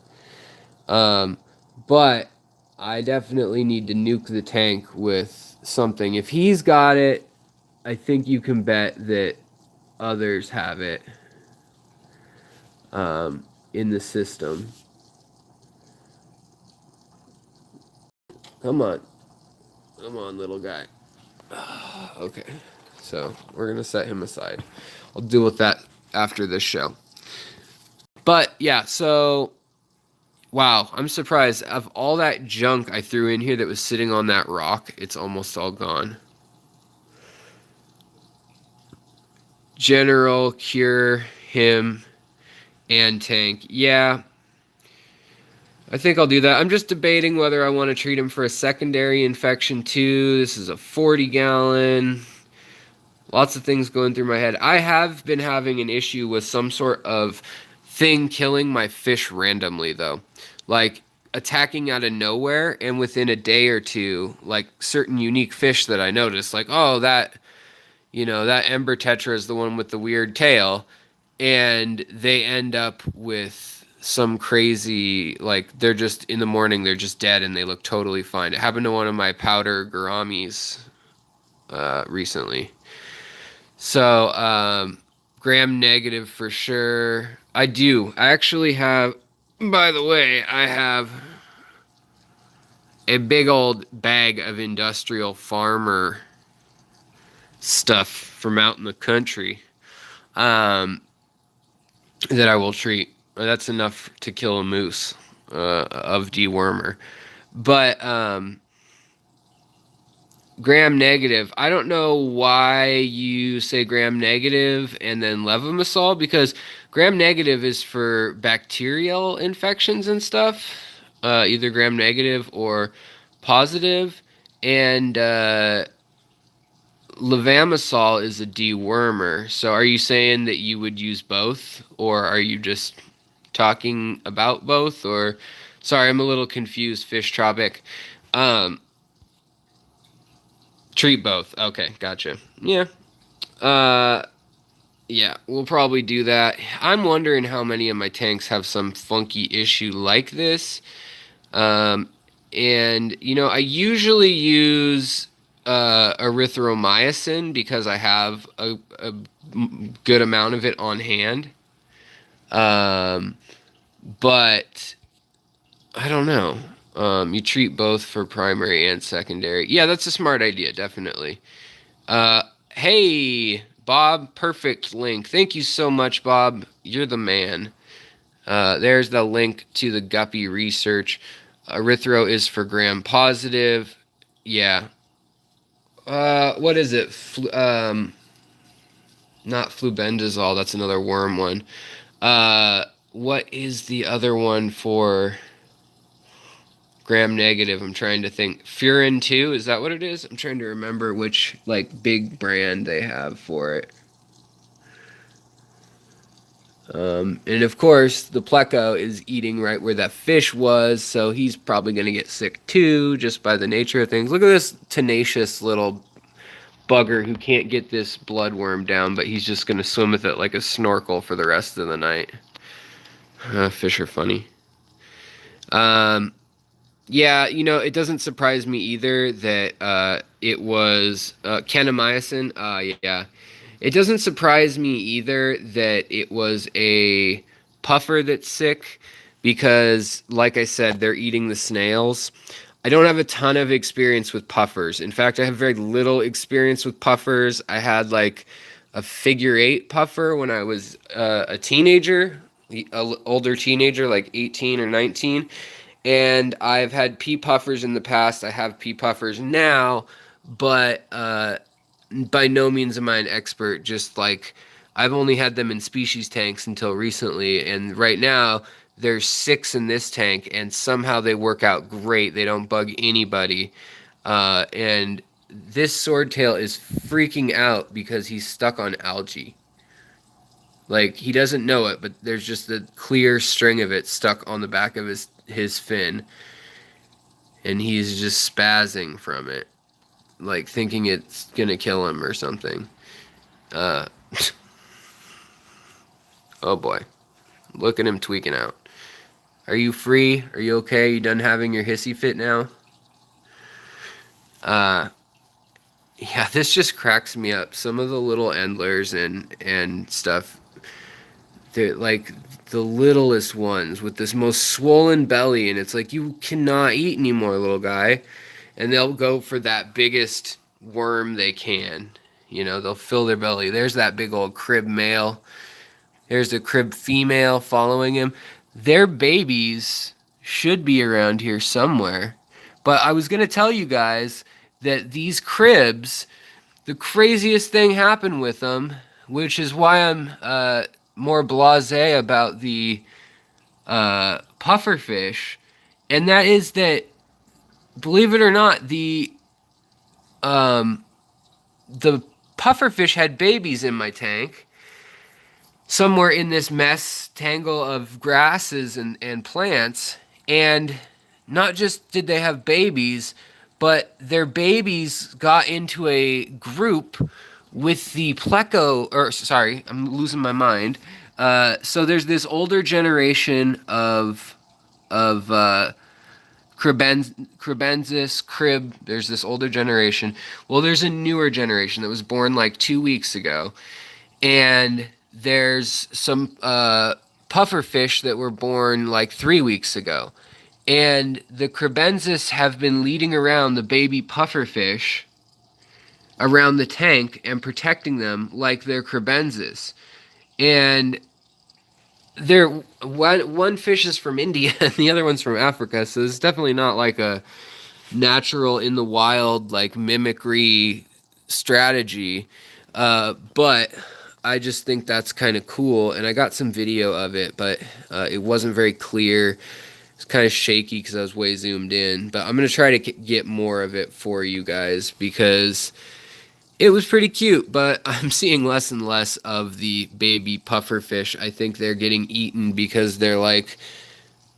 But I definitely need to nuke the tank with something. If he's got it, I think you can bet that others have it in the system. Come on. Come on, little guy. Okay. So we're going to set him aside. I'll deal with that after this show. But yeah, so wow, I'm surprised. Of all that junk I threw in here that was sitting on that rock, it's almost all gone. General, cure, him, and tank. Yeah, I think I'll do that. I'm just debating whether I want to treat him for a secondary infection too. This is a 40-gallon. Lots of things going through my head. I have been having an issue with some sort of thing killing my fish randomly, though. Like attacking out of nowhere, and within a day or two, like certain unique fish that I noticed, like, oh, that ember tetra is the one with the weird tail, and they end up with some crazy, like, they're just, in the morning, they're just dead, and they look totally fine. It happened to one of my powder gouramis recently. So, gram negative for sure. I actually have, by the way, I have a big old bag of industrial farmer stuff from out in the country that I will treat. That's enough to kill a moose of dewormer. But gram negative, I don't know why you say gram negative and then levamisole, because gram negative is for bacterial infections and stuff, either gram negative or positive, and levamisole is a dewormer. So are you saying that you would use both, or are you just talking about both? Or sorry, I'm a little confused, Fish Tropic. Treat both. Okay, gotcha. Yeah. Yeah, we'll probably do that. I'm wondering how many of my tanks have some funky issue like this. And, I usually use erythromycin because I have a good amount of it on hand. But I don't know. You treat both for primary and secondary. Yeah, that's a smart idea, definitely. Hey, Bob, perfect link. Thank you so much, Bob. You're the man. There's the link to the guppy research. Erythro is for gram positive. Yeah. What is it? Not flubendazole. That's another worm one. What is the other one for gram negative? I'm trying to think. Furin 2, is that what it is? I'm trying to remember which big brand they have for it. And of course, the pleco is eating right where that fish was, so he's probably going to get sick too, just by the nature of things. Look at this tenacious little bugger who can't get this bloodworm down, but he's just going to swim with it like a snorkel for the rest of the night. Fish are funny. Yeah, it doesn't surprise me either that it was kanamycin. Yeah. It doesn't surprise me either that it was a puffer that's sick because, like I said, they're eating the snails. I don't have a ton of experience with puffers. In fact, I have very little experience with puffers. I had a figure 8 puffer when I was a teenager. older teenager, like 18 or 19. And I've had pea puffers in the past. I have pea puffers now, but by no means am I an expert. Just like I've only had them in species tanks until recently, and right now there's 6 in this tank, and somehow they work out great. They don't bug anybody, and this swordtail is freaking out because he's stuck on algae. Like he doesn't know it, but there's just a clear string of it stuck on the back of his fin, and he's just spazzing from it, like thinking it's gonna kill him or something. Uh, oh boy, look at him tweaking out. Are you free? Are you okay? You done having your hissy fit now? Uh, yeah, this just cracks me up. Some of the little endlers and stuff, they're like the littlest ones with this most swollen belly, and it's like you cannot eat anymore, little guy. And they'll go for that biggest worm they can. You know, they'll fill their belly. There's that big old crib male. There's the crib female following him. Their babies should be around here somewhere. But I was going to tell you guys that these cribs, the craziest thing happened with them, which is why I'm more blasé about the pufferfish, and that is that, believe it or not, the pufferfish had babies in my tank, somewhere in this mess tangle of grasses and plants, and not just did they have babies, but their babies got into a group with the pleco, or sorry, I'm losing my mind. So there's this older generation of Cribensis, crib. There's this older generation. Well, there's a newer generation that was born like 2 weeks ago, and there's some pufferfish that were born like 3 weeks ago, and the Cribensis have been leading around the baby pufferfish around the tank and protecting them like they're Cribensis. And they're one fish is from India and the other one's from Africa, so it's definitely not like a natural in the wild like mimicry strategy. But I just think that's kind of cool, and I got some video of it, but it wasn't very clear. It's kind of shaky because I was way zoomed in, but I'm gonna try to get more of it for you guys because it was pretty cute, but I'm seeing less and less of the baby pufferfish. I think they're getting eaten because they're like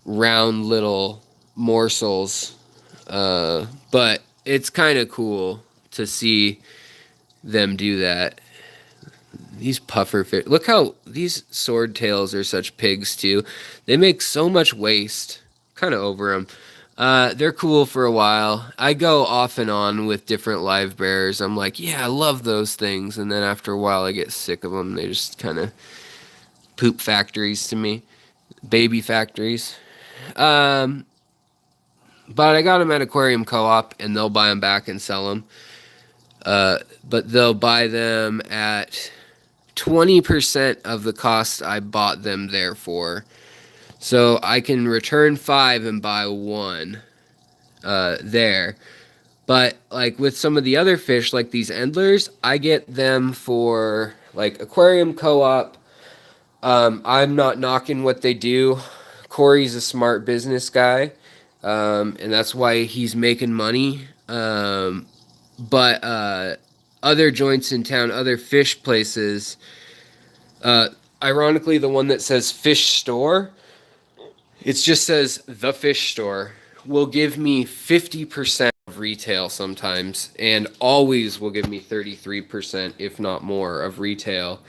round little morsels. But it's kind of cool to see them do that. These pufferfish, look how these swordtails are such pigs too. They make so much waste. Kind of over them. They're cool for a while. I go off and on with different live bearers. I'm like, yeah, I love those things. And then after a while, I get sick of them. They just kind of poop factories to me. Baby factories. But I got them at Aquarium Co-op, and they'll buy them back and sell them. But they'll buy them at 20% of the cost I bought them there for. So I can return 5 and buy 1 there. But like with some of the other fish, like these endlers, I get them for like Aquarium Co-op. I'm not knocking what they do. Corey's a smart business guy, and that's why he's making money. But other joints in town, other fish places, ironically, the one that says fish store, it just says the fish store, will give me 50% of retail sometimes, and always will give me 33%, if not more, of retail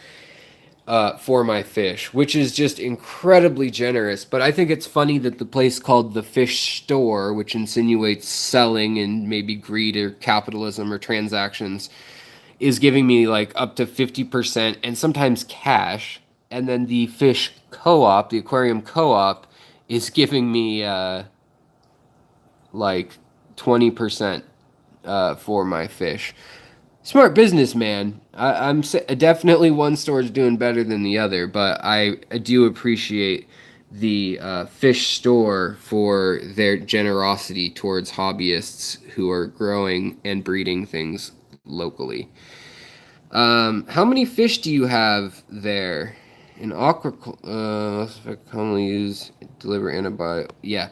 for my fish, which is just incredibly generous. But I think it's funny that the place called the fish store, which insinuates selling and maybe greed or capitalism or transactions, is giving me like up to 50% and sometimes cash. And then the fish co-op, the aquarium co-op, is giving me like 20% for my fish. Smart businessman. Definitely one store is doing better than the other, but I do appreciate the fish store for their generosity towards hobbyists who are growing and breeding things locally. How many fish do you have there? In aqua, commonly use deliver antibiotic. Yeah,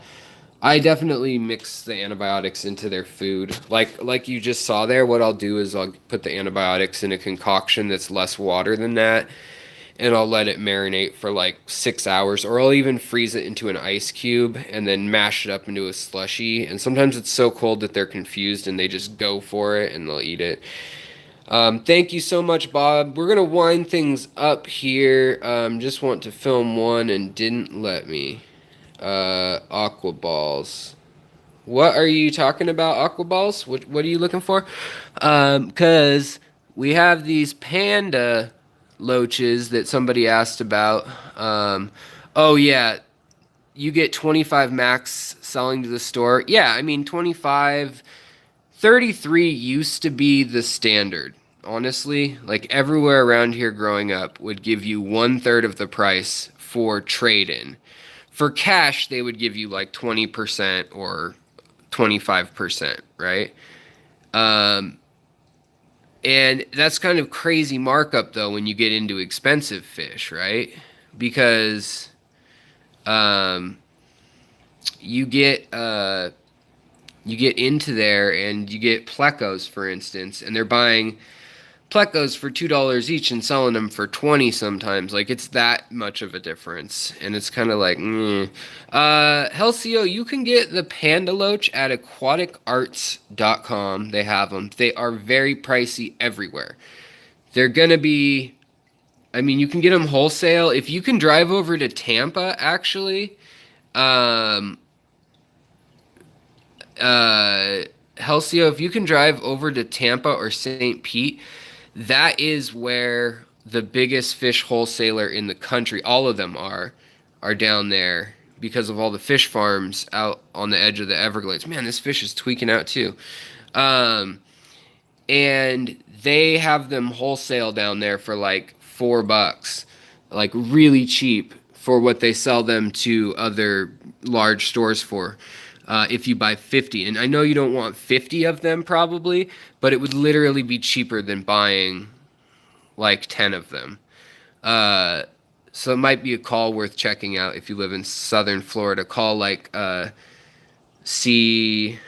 I definitely mix the antibiotics into their food. Like you just saw there, what I'll do is I'll put the antibiotics in a concoction that's less water than that, and I'll let it marinate for like 6 hours, or I'll even freeze it into an ice cube and then mash it up into a slushy. And sometimes it's so cold that they're confused and they just go for it and they'll eat it. Thank you so much, Bob. We're gonna wind things up here. Just want to film one and didn't let me. Aqua balls. What are you talking about, aqua balls? What are you looking for? Cause we have these panda loaches that somebody asked about. Oh yeah, you get 25 max selling to the store. Yeah, I mean 25, 33 used to be the standard. Honestly, like everywhere around here growing up would give you 1/3 of the price for trade in. For cash, they would give you like 20% or 25%, right? Um, and that's kind of crazy markup though when you get into expensive fish, right? Because um, you get you get into there and you get plecos, for instance, and they're buying plecos for $2 each and selling them for 20 sometimes. Like it's that much of a difference, and it's kind of like, Halcyo, you can get the panda loach at aquaticarts.com. They have them. They are very pricey everywhere. They're gonna be. I mean, you can get them wholesale if you can drive over to Tampa. Actually, um, Halcyo, if you can drive over to Tampa or St. Pete, that is where the biggest fish wholesaler in the country, all of them are down there because of all the fish farms out on the edge of the Everglades. Man, this fish is tweaking out too. Um, and they have them wholesale down there for like $4, like really cheap for what they sell them to other large stores for. If you buy 50, and I know you don't want 50 of them probably, but it would literally be cheaper than buying like 10 of them. So it might be a call worth checking out if you live in southern Florida. Call like Sea,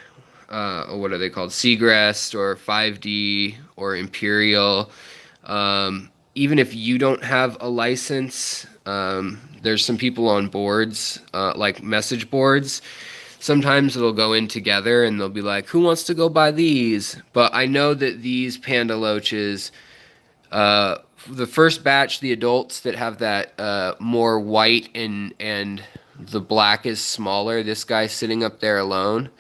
what are they called? Seagrass or 5D or Imperial. Even if you don't have a license, there's some people on boards, like message boards. Sometimes it'll go in together and they'll be like, who wants to go buy these? But I know that these panda loaches, the first batch, the adults that have that more white and the black is smaller, this guy sitting up there alone,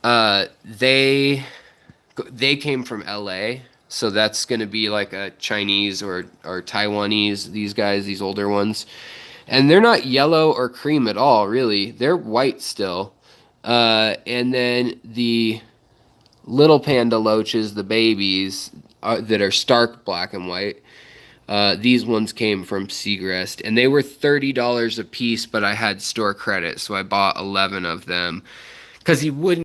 they came from LA. So that's going to be like a Chinese or Taiwanese, these guys, these older ones. And they're not yellow or cream at all, really. They're white still. And then the little panda loaches, the babies, that are stark black and white, these ones came from Seagrass. And they were $30 a piece, but I had store credit, so I bought 11 of them. Because he wouldn't